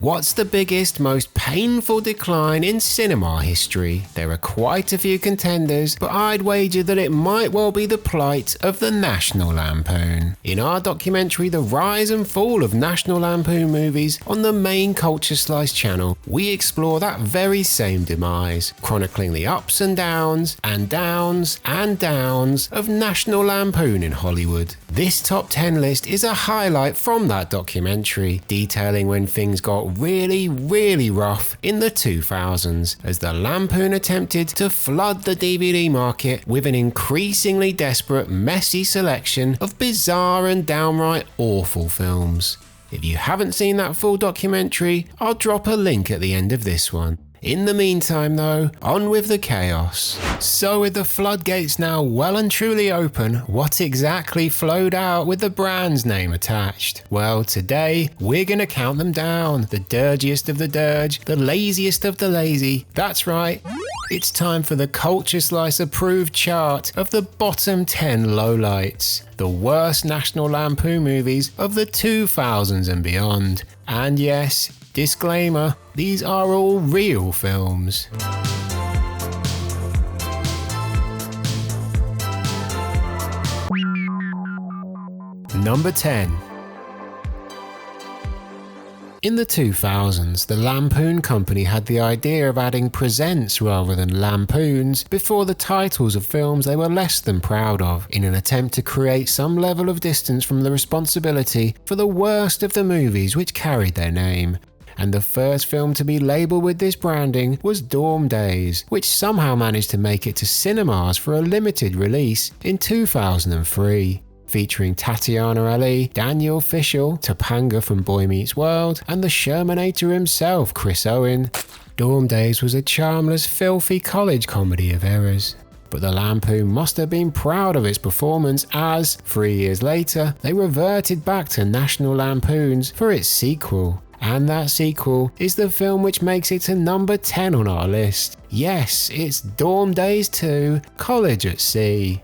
What's the biggest, most painful decline in cinema history? There are quite a few contenders, but I'd wager that it might well be the plight of the National Lampoon. In our documentary The Rise and Fall of National Lampoon Movies on the Main Culture Slice channel, we explore that very same demise, chronicling the ups and downs and downs and downs of National Lampoon in Hollywood. This top 10 list is a highlight from that documentary, detailing when things got really rough in the 2000s as the Lampoon attempted to flood the DVD market with an increasingly desperate, messy selection of bizarre and downright awful films. If you haven't seen that full documentary, I'll drop a link at the end of this one. In the meantime though, on with the chaos. So with the floodgates now well and truly open, what exactly flowed out with the brand's name attached? Well, today we're gonna count them down. The dirgiest of the dirge, the laziest of the lazy. That's right. It's time for the Culture Slice approved chart of the bottom 10 lowlights. The worst National Lampoon movies of the 2000s and beyond. And yes, disclaimer, these are all real films. Number 10. In the 2000s, the Lampoon Company had the idea of adding presents rather than lampoons before the titles of films they were less than proud of, in an attempt to create some level of distance from the responsibility for the worst of the movies which carried their name. And the first film to be labelled with this branding was Daze, which somehow managed to make it to cinemas for a limited release in 2003. Featuring Tatiana Ali, Daniel Fishel, Topanga from Boy Meets World, and the Shermanator himself, Chris Owen. Daze was a charmless, filthy college comedy of errors. But the Lampoon must have been proud of its performance as, 3 years later, they reverted back to National Lampoons for its sequel. And that sequel is the film which makes it to number 10 on our list. Yes, it's Daze 2, College at Sea.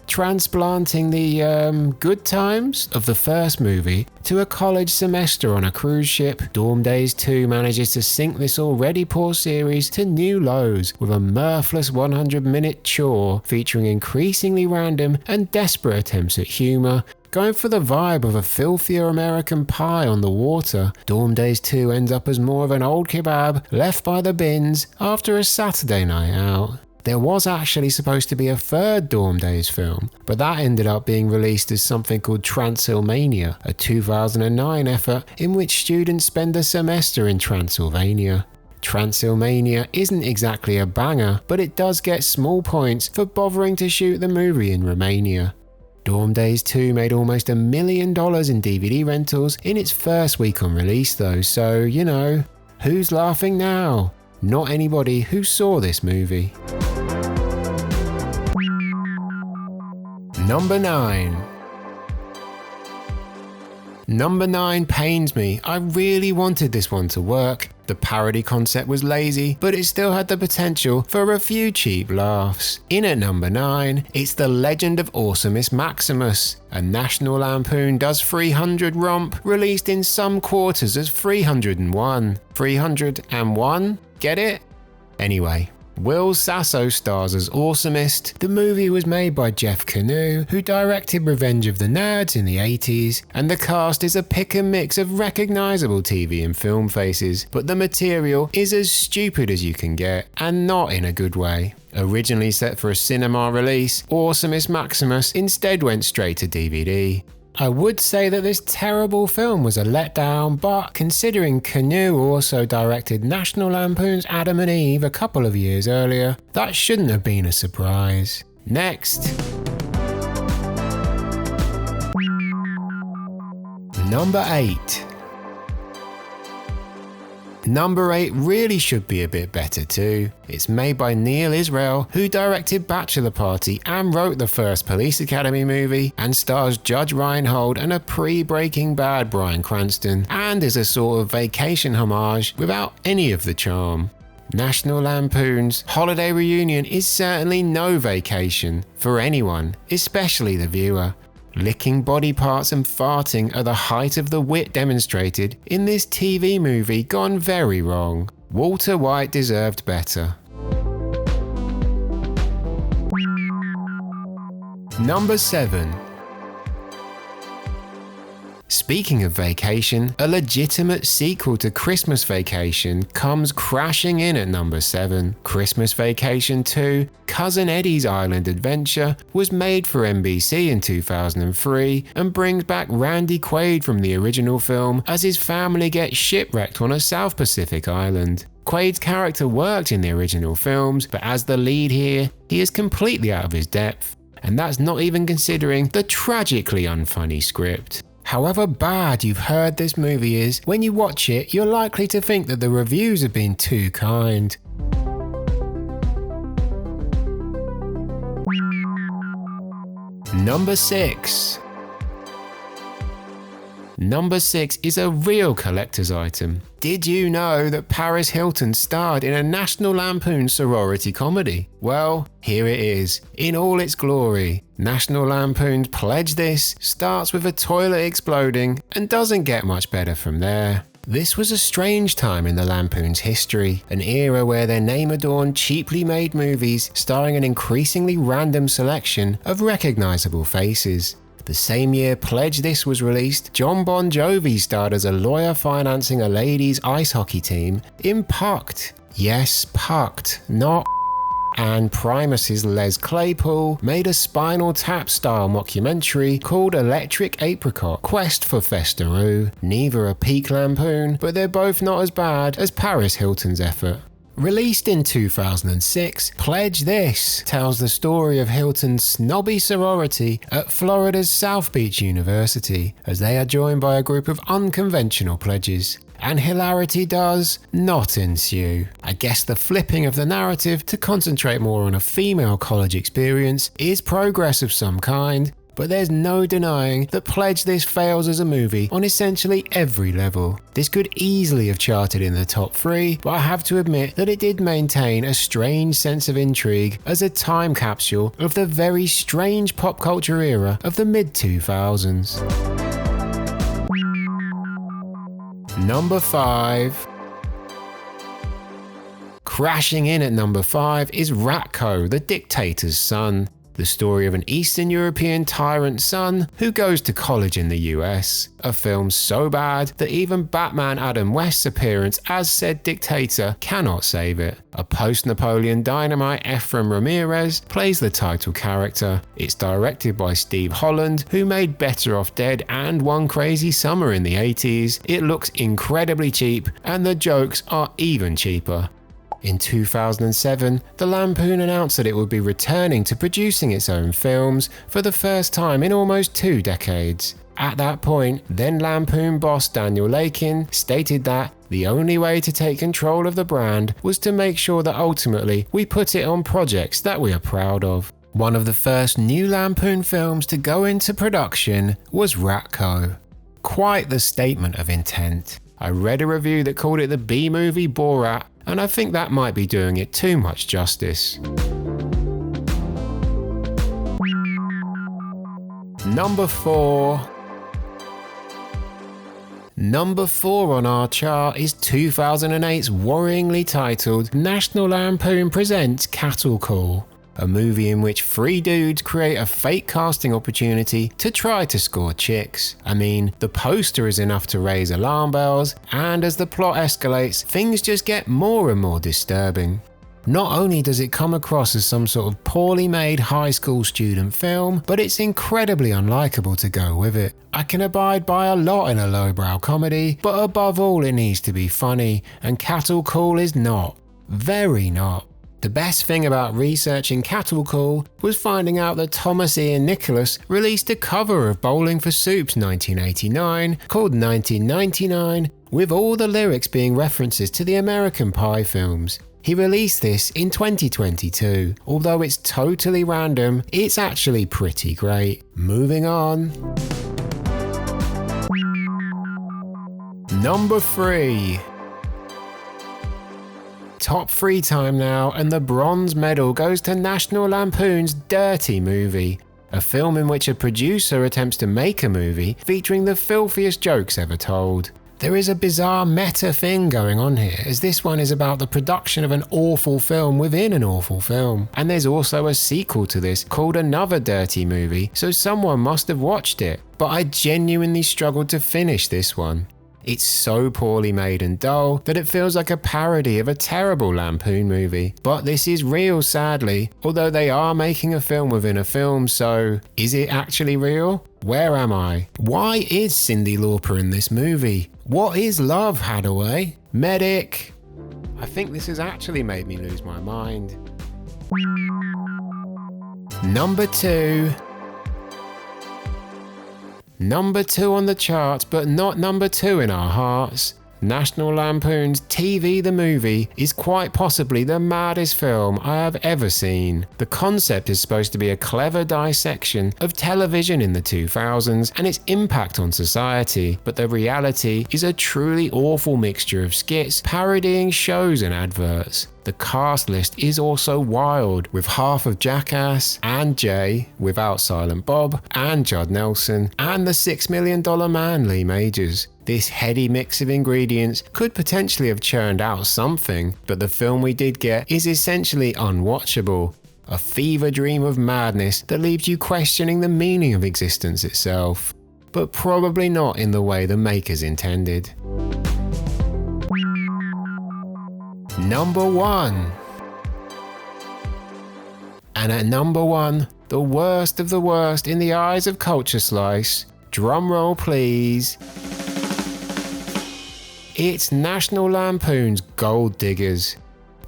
Transplanting the good times of the first movie to a college semester on a cruise ship, Daze 2 manages to sink this already poor series to new lows with a mirthless 100-minute chore featuring increasingly random and desperate attempts at humour. Going for the vibe of a filthier American Pie on the water, Daze 2 ends up as more of an old kebab left by the bins after a Saturday night out. There was actually supposed to be a third Daze film, but that ended up being released as something called Transylmania, a 2009 effort in which students spend a semester in Transylvania. Transylmania isn't exactly a banger, but it does get small points for bothering to shoot the movie in Romania. Daze 2 made almost $1 million in DVD rentals in its first week on release though, so you know, who's laughing now? Not anybody who saw this movie. Number 9. Number 9 pains me. I really wanted this one to work. The parody concept was lazy, but it still had the potential for a few cheap laughs. In at number 9, it's The Legend of Awesomest Maximus, a National Lampoon Does 300 romp released in some quarters as 301. 301? Get it? Anyway. Will Sasso stars as Awesomest. The movie was made by Jeff Canoe, who directed Revenge of the Nerds in the 80s, and the cast is a pick and mix of recognisable TV and film faces, but the material is as stupid as you can get, and not in a good way. Originally set for a cinema release, Awesomest Maximus instead went straight to DVD. I would say that this terrible film was a letdown, but considering Canoe also directed National Lampoon's Adam and Eve a couple of years earlier, that shouldn't have been a surprise. Next. Number 8. Number 8 really should be a bit better too. It's made by Neil Israel, who directed Bachelor Party and wrote the first Police Academy movie, and stars Judge Reinhold and a pre-Breaking Bad Bryan Cranston, and is a sort of vacation homage without any of the charm. National Lampoon's Holiday Reunion is certainly no vacation for anyone, especially the viewer. Licking body parts and farting are the height of the wit demonstrated in this TV movie gone very wrong. Walter White deserved better. Number 7. Speaking of vacation, a legitimate sequel to Christmas Vacation comes crashing in at number 7. Christmas Vacation 2, Cousin Eddie's Island Adventure, was made for NBC in 2003 and brings back Randy Quaid from the original film as his family gets shipwrecked on a South Pacific island. Quaid's character worked in the original films, but as the lead here, he is completely out of his depth. And that's not even considering the tragically unfunny script. However bad you've heard this movie is, when you watch it, you're likely to think that the reviews have been too kind. Number 6. Number 6 is a real collector's item. Did you know that Paris Hilton starred in a National Lampoon sorority comedy? Well, here it is, in all its glory. National Lampoon's Pledge This starts with a toilet exploding and doesn't get much better from there. This was a strange time in the Lampoon's history, an era where their name-adorned, cheaply made movies starring an increasingly random selection of recognizable faces. The same year Pledge This was released, John Bon Jovi starred as a lawyer financing a ladies' ice hockey team in Pucked. Yes, Pucked, not and Primus's Les Claypool made a Spinal Tap-style mockumentary called Electric Apricot: Quest for Festeroo. Neither a peak Lampoon, but they're both not as bad as Paris Hilton's effort. Released in 2006, Pledge This tells the story of Hilton's snobby sorority at Florida's South Beach University, as they are joined by a group of unconventional pledges. And hilarity does not ensue. I guess the flipping of the narrative to concentrate more on a female college experience is progress of some kind, but there's no denying that Pledge This fails as a movie on essentially every level. This could easily have charted in the top 3, but I have to admit that it did maintain a strange sense of intrigue as a time capsule of the very strange pop culture era of the mid-2000s. Number 5. Crashing in at number 5 is Ratko, the Dictator's son. The story of an Eastern European tyrant's son who goes to college in the US. A film so bad that even Batman Adam West's appearance as said dictator cannot save it. A post-Napoleon Dynamite Ephraim Ramirez plays the title character. It's directed by Steve Holland, who made Better Off Dead and One Crazy Summer in the 80s. It looks incredibly cheap, and the jokes are even cheaper. In 2007, the Lampoon announced that it would be returning to producing its own films for the first time in almost 2 decades. At that point, then Lampoon boss Daniel Lakin stated that the only way to take control of the brand was to make sure that ultimately we put it on projects that we are proud of. One of the first new Lampoon films to go into production was Ratko. Quite the statement of intent. I read a review that called it the B-movie Borat, and I think that might be doing it too much justice. Number 4. Number 4 on our chart is 2008's worryingly titled National Lampoon Presents Cattle Call, a movie in which 3 dudes create a fake casting opportunity to try to score chicks. I mean, the poster is enough to raise alarm bells, and as the plot escalates, things just get more and more disturbing. Not only does it come across as some sort of poorly made high school student film, but it's incredibly unlikable to go with it. I can abide by a lot in a lowbrow comedy, but above all it needs to be funny, and Cattle Call is not. Very not. The best thing about researching Cattle Call was finding out that Thomas Ian Nicholas released a cover of Bowling for Soup's 1989 called 1999, with all the lyrics being references to the American Pie films. He released this in 2022. Although it's totally random, it's actually pretty great. Moving on. Number 3. Top 3 time now, and the bronze medal goes to National Lampoon's Dirty Movie. a film in which a producer attempts to make a movie featuring the filthiest jokes ever told. There is a bizarre meta thing going on here, as this one is about the production of an awful film within an awful film. And there's also a sequel to this called Another Dirty Movie, so someone must have watched it. But I genuinely struggled to finish this one. It's so poorly made and dull that it feels like a parody of a terrible Lampoon movie. But this is real, sadly, although they are making a film within a film, so is it actually real? Where am I? Why is Cyndi Lauper in this movie? What is love, Hadaway? Medic? I think this has actually made me lose my mind. Number 2. Number 2 on the charts, but not number 2 in our hearts. National Lampoon's TV the Movie is quite possibly the maddest film I have ever seen. The concept is supposed to be a clever dissection of television in the 2000s and its impact on society, but the reality is a truly awful mixture of skits parodying shows and adverts. The cast list is also wild, with half of Jackass and Jay, without Silent Bob, and Judd Nelson, and the $6 Million Man Lee Majors. This heady mix of ingredients could potentially have churned out something, but the film we did get is essentially unwatchable. A fever dream of madness that leaves you questioning the meaning of existence itself. But probably not in the way the makers intended. Number 1. And at number 1, the worst of the worst in the eyes of Culture Slice, drumroll please, it's National Lampoon's Gold Diggers.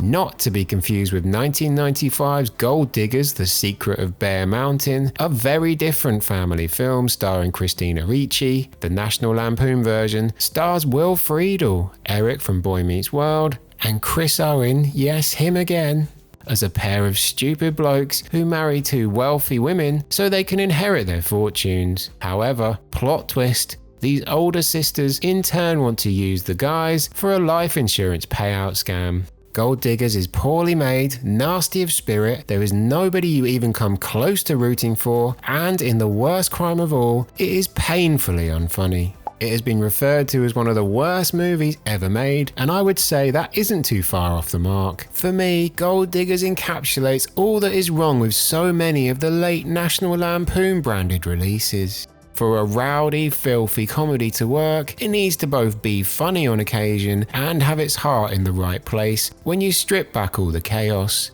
Not to be confused with 1995's Gold Diggers, The Secret of Bear Mountain, a very different family film starring Christina Ricci. The National Lampoon version stars Will Friedle, Eric from Boy Meets World, and Chris Owen, yes, him again, as a pair of stupid blokes who marry 2 wealthy women so they can inherit their fortunes. However, plot twist, these older sisters in turn want to use the guys for a life insurance payout scam. Gold Diggers is poorly made, nasty of spirit, there is nobody you even come close to rooting for, and in the worst crime of all, it is painfully unfunny. It has been referred to as one of the worst movies ever made, and I would say that isn't too far off the mark. For me, Gold Diggers encapsulates all that is wrong with so many of the late National Lampoon branded releases. For a rowdy, filthy comedy to work, it needs to both be funny on occasion and have its heart in the right place when you strip back all the chaos.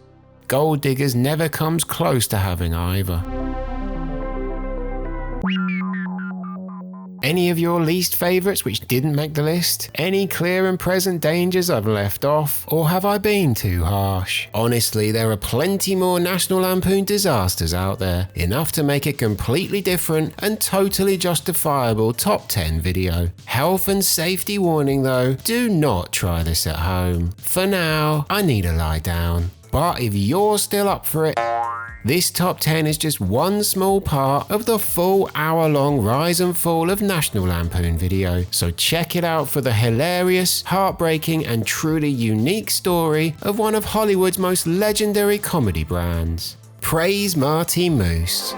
Gold Diggers never comes close to having either. Any of your least favourites which didn't make the list? Any clear and present dangers I've left off? Or have I been too harsh? Honestly, there are plenty more National Lampoon disasters out there, enough to make a completely different and totally justifiable top 10 video. Health and safety warning though, do not try this at home. For now, I need to lie down. But if you're still up for it, this top 10 is just one small part of the full hour-long rise and fall of National Lampoon video, so check it out for the hilarious, heartbreaking and truly unique story of one of Hollywood's most legendary comedy brands. Praise Marty Moose.